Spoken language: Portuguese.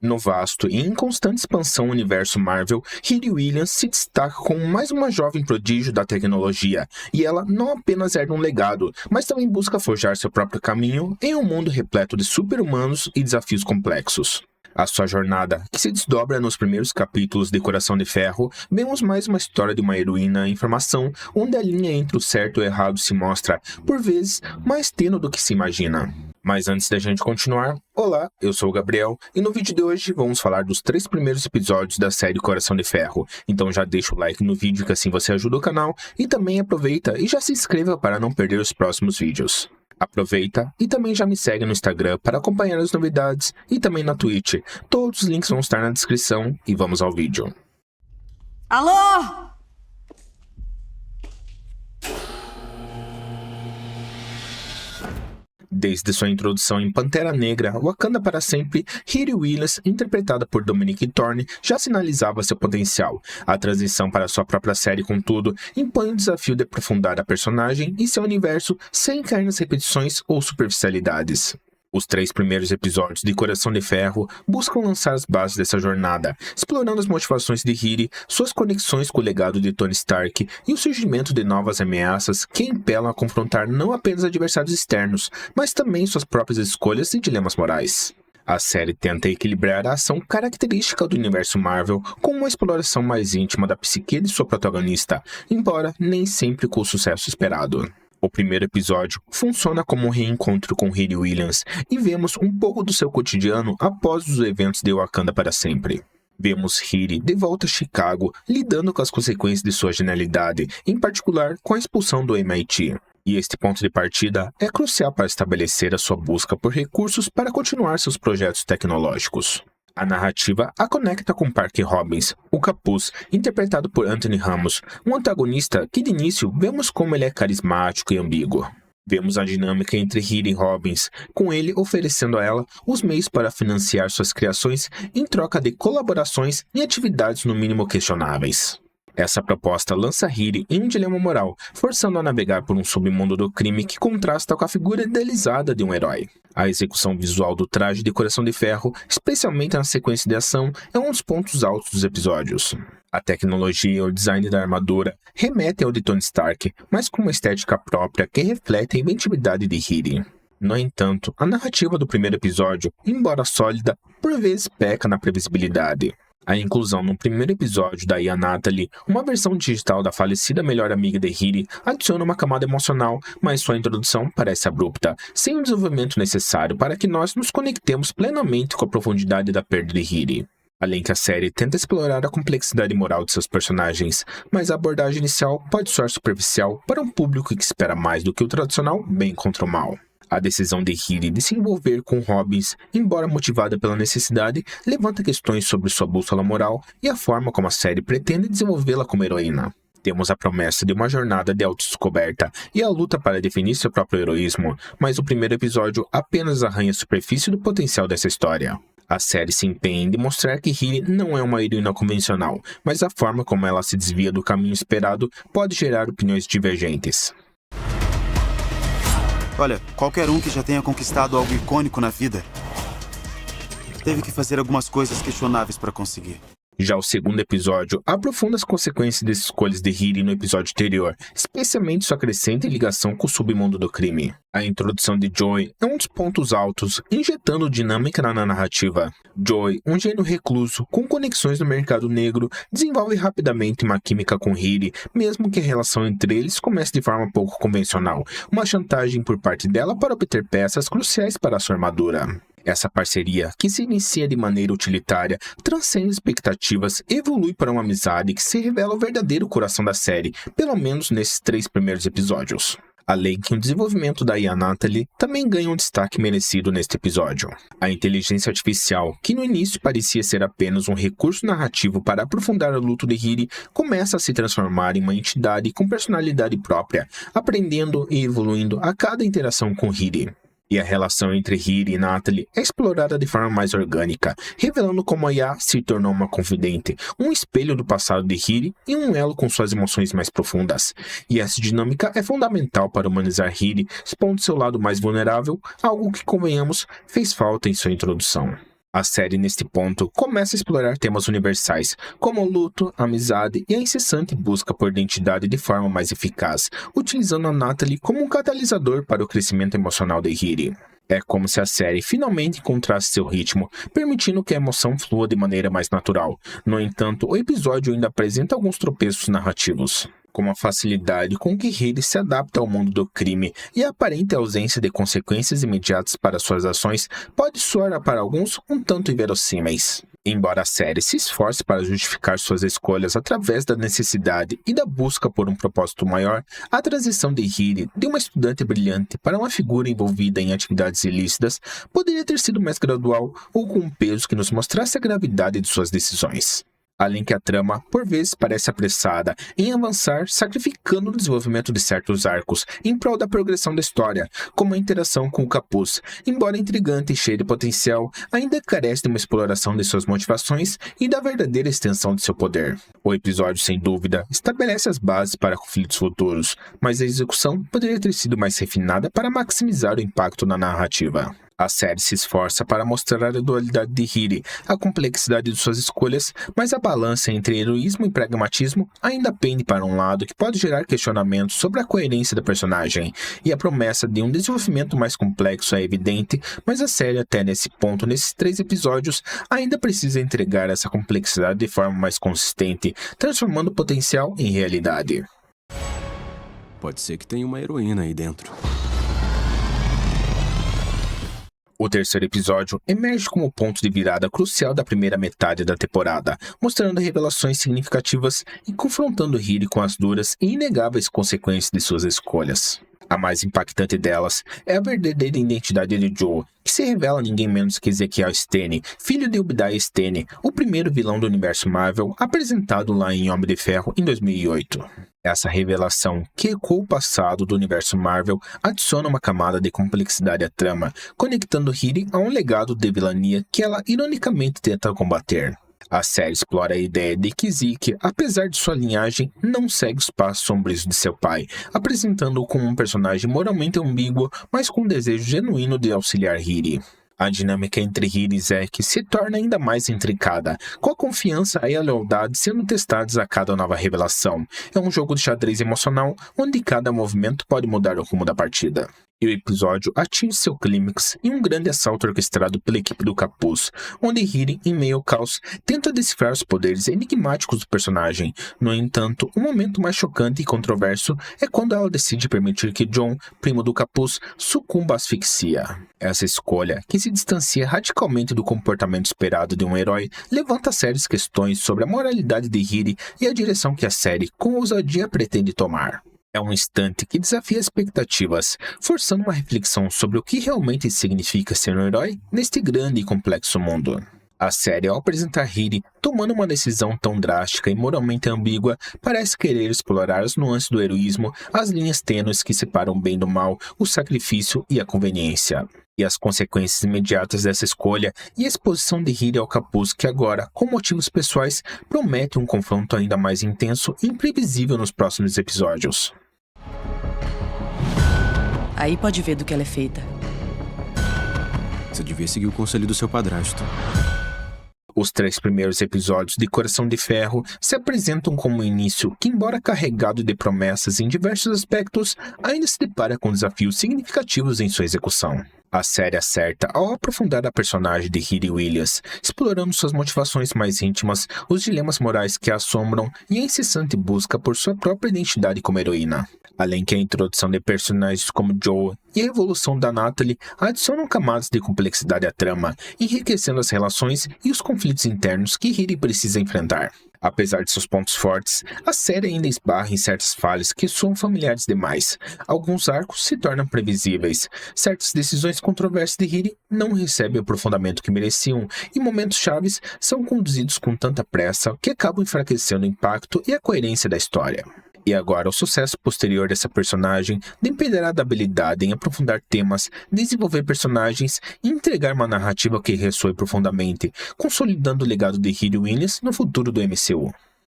No vasto e em constante expansão universo Marvel, Riri Williams se destaca como mais uma jovem prodígio da tecnologia, e ela não apenas herda um legado, mas também busca forjar seu próprio caminho em um mundo repleto de super-humanos e desafios complexos. A sua jornada, que se desdobra nos primeiros capítulos de Coração de Ferro, vemos mais uma história de uma heroína em formação, onde a linha entre o certo e o errado se mostra, por vezes, mais tênue do que se imagina. Mas antes da gente continuar, olá, eu sou o Gabriel, e no vídeo de hoje vamos falar dos 3 primeiros episódios da série Coração de Ferro. Então já deixa o like no vídeo que assim você ajuda o canal, e também aproveita e já se inscreva para não perder os próximos vídeos. Aproveita e também já me segue no Instagram para acompanhar as novidades e também na Twitch. Todos os links vão estar na descrição e vamos ao vídeo. Alô? Desde sua introdução em Pantera Negra, Wakanda para Sempre, Riri Williams, interpretada por Dominique Thorne, já sinalizava seu potencial. A transição para sua própria série, contudo, impõe o desafio de aprofundar a personagem e seu universo sem cair nas repetições ou superficialidades. Os 3 primeiros episódios de Coração de Ferro buscam lançar as bases dessa jornada, explorando as motivações de Riri, suas conexões com o legado de Tony Stark e o surgimento de novas ameaças que impelam a confrontar não apenas adversários externos, mas também suas próprias escolhas e dilemas morais. A série tenta equilibrar a ação característica do universo Marvel com uma exploração mais íntima da psique de sua protagonista, embora nem sempre com o sucesso esperado. O primeiro episódio funciona como um reencontro com Riri Williams e vemos um pouco do seu cotidiano após os eventos de Wakanda para Sempre. Vemos Riri de volta a Chicago, lidando com as consequências de sua genialidade, em particular com a expulsão do MIT. E este ponto de partida é crucial para estabelecer a sua busca por recursos para continuar seus projetos tecnológicos. A narrativa a conecta com Parker Robbins, o Capuz, interpretado por Anthony Ramos, um antagonista que de início vemos como ele é carismático e ambíguo. Vemos a dinâmica entre Riri e Robbins, com ele oferecendo a ela os meios para financiar suas criações em troca de colaborações em atividades no mínimo questionáveis. Essa proposta lança Riri em um dilema moral, forçando a navegar por um submundo do crime que contrasta com a figura idealizada de um herói. A execução visual do traje de Coração de Ferro, especialmente na sequência de ação, é um dos pontos altos dos episódios. A tecnologia e o design da armadura remetem ao de Tony Stark, mas com uma estética própria que reflete a inventividade de Riri. No entanto, a narrativa do primeiro episódio, embora sólida, por vezes peca na previsibilidade. A inclusão no primeiro episódio da Ian Natalie, uma versão digital da falecida melhor amiga de Riri, adiciona uma camada emocional, mas sua introdução parece abrupta, sem o desenvolvimento necessário para que nós nos conectemos plenamente com a profundidade da perda de Riri. Além que a série tenta explorar a complexidade moral de seus personagens, mas a abordagem inicial pode soar superficial para um público que espera mais do que o tradicional bem contra o mal. A decisão de Riri de se envolver com Robbins, embora motivada pela necessidade, levanta questões sobre sua bússola moral e a forma como a série pretende desenvolvê-la como heroína. Temos a promessa de uma jornada de autodescoberta e a luta para definir seu próprio heroísmo, mas o primeiro episódio apenas arranha a superfície do potencial dessa história. A série se empenha em demonstrar que Riri não é uma heroína convencional, mas a forma como ela se desvia do caminho esperado pode gerar opiniões divergentes. Olha, qualquer um que já tenha conquistado algo icônico na vida teve que fazer algumas coisas questionáveis para conseguir. Já o segundo episódio aprofunda as consequências das escolhas de Riri no episódio anterior, especialmente sua crescente ligação com o submundo do crime. A introdução de Joy é um dos pontos altos, injetando dinâmica na narrativa. Joy, um gênio recluso com conexões no mercado negro, desenvolve rapidamente uma química com Riri, mesmo que a relação entre eles comece de forma pouco convencional, uma chantagem por parte dela para obter peças cruciais para a sua armadura. Essa parceria, que se inicia de maneira utilitária, transcende expectativas e evolui para uma amizade que se revela o verdadeiro coração da série, pelo menos nesses 3 primeiros episódios. Além que o desenvolvimento da Ian Natalie também ganha um destaque merecido neste episódio. A inteligência artificial, que no início parecia ser apenas um recurso narrativo para aprofundar o luto de Riri, começa a se transformar em uma entidade com personalidade própria, aprendendo e evoluindo a cada interação com Riri. E a relação entre Riri e Natalie é explorada de forma mais orgânica, revelando como a IA se tornou uma confidente, um espelho do passado de Riri e um elo com suas emoções mais profundas. E essa dinâmica é fundamental para humanizar Riri, expondo seu lado mais vulnerável, algo que, convenhamos, fez falta em sua introdução. A série, neste ponto, começa a explorar temas universais, como o luto, a amizade e a incessante busca por identidade de forma mais eficaz, utilizando a Natalie como um catalisador para o crescimento emocional de Hiri. É como se a série finalmente encontrasse seu ritmo, permitindo que a emoção flua de maneira mais natural. No entanto, o episódio ainda apresenta alguns tropeços narrativos, como a facilidade com que Hiri se adapta ao mundo do crime e a aparente ausência de consequências imediatas para suas ações pode soar para alguns um tanto inverossímeis. Embora a série se esforce para justificar suas escolhas através da necessidade e da busca por um propósito maior, a transição de Hiri de uma estudante brilhante para uma figura envolvida em atividades ilícitas poderia ter sido mais gradual ou com um peso que nos mostrasse a gravidade de suas decisões. Além que a trama, por vezes, parece apressada em avançar, sacrificando o desenvolvimento de certos arcos em prol da progressão da história, como a interação com o Capuz, embora intrigante e cheia de potencial, ainda carece de uma exploração de suas motivações e da verdadeira extensão de seu poder. O episódio, sem dúvida, estabelece as bases para conflitos futuros, mas a execução poderia ter sido mais refinada para maximizar o impacto na narrativa. A série se esforça para mostrar a dualidade de Hiri, a complexidade de suas escolhas, mas a balança entre heroísmo e pragmatismo ainda pende para um lado que pode gerar questionamentos sobre a coerência da personagem, e a promessa de um desenvolvimento mais complexo é evidente, mas a série até nesse ponto, nesses 3 episódios, ainda precisa entregar essa complexidade de forma mais consistente, transformando o potencial em realidade. Pode ser que tenha uma heroína aí dentro. O terceiro episódio emerge como o ponto de virada crucial da primeira metade da temporada, mostrando revelações significativas e confrontando Hiri com as duras e inegáveis consequências de suas escolhas. A mais impactante delas é a verdadeira identidade de Joe, que se revela ninguém menos que Ezekiel Stane, filho de Obadiah Stane, o primeiro vilão do universo Marvel, apresentado lá em Homem de Ferro em 2008. Essa revelação, que ecoa o passado do universo Marvel, adiciona uma camada de complexidade à trama, conectando Hiri a um legado de vilania que ela ironicamente tenta combater. A série explora a ideia de que Zeke, apesar de sua linhagem, não segue os passos sombrios de seu pai, apresentando-o como um personagem moralmente ambíguo, mas com um desejo genuíno de auxiliar Hiri. A dinâmica entre Hiri e Zeke se torna ainda mais intrincada, com a confiança e a lealdade sendo testadas a cada nova revelação. É um jogo de xadrez emocional, onde cada movimento pode mudar o rumo da partida. E o episódio atinge seu clímax em um grande assalto orquestrado pela equipe do Capuz, onde Hiri, em meio ao caos, tenta decifrar os poderes enigmáticos do personagem. No entanto, o momento mais chocante e controverso é quando ela decide permitir que John, primo do Capuz, sucumba à asfixia. Essa escolha, que se distancia radicalmente do comportamento esperado de um herói, levanta sérias questões sobre a moralidade de Hiri e a direção que a série, com ousadia, pretende tomar. É um instante que desafia expectativas, forçando uma reflexão sobre o que realmente significa ser um herói neste grande e complexo mundo. A série, ao apresentar Hiri tomando uma decisão tão drástica e moralmente ambígua, parece querer explorar as nuances do heroísmo, as linhas tênues que separam o bem do mal, o sacrifício e a conveniência. E as consequências imediatas dessa escolha e a exposição de Hiri ao Capuz, que agora, com motivos pessoais, promete um confronto ainda mais intenso e imprevisível nos próximos episódios. Aí pode ver do que ela é feita. Você devia seguir o conselho do seu padrasto. Os 3 primeiros episódios de Coração de Ferro se apresentam como um início que, embora carregado de promessas em diversos aspectos, ainda se depara com desafios significativos em sua execução. A série acerta ao aprofundar a personagem de Hiri Williams, explorando suas motivações mais íntimas, os dilemas morais que a assombram e a incessante busca por sua própria identidade como heroína. Além que a introdução de personagens como Joe e a evolução da Natalie adicionam camadas de complexidade à trama, enriquecendo as relações e os conflitos internos que Hiri precisa enfrentar. Apesar de seus pontos fortes, a série ainda esbarra em certas falhas que soam familiares demais. Alguns arcos se tornam previsíveis, certas decisões controversas de Hiri não recebem o aprofundamento que mereciam, e momentos chaves são conduzidos com tanta pressa que acabam enfraquecendo o impacto e a coerência da história. E agora, o sucesso posterior dessa personagem dependerá da habilidade em aprofundar temas, desenvolver personagens e entregar uma narrativa que ressoe profundamente, consolidando o legado de Hiri Williams no futuro do MCU.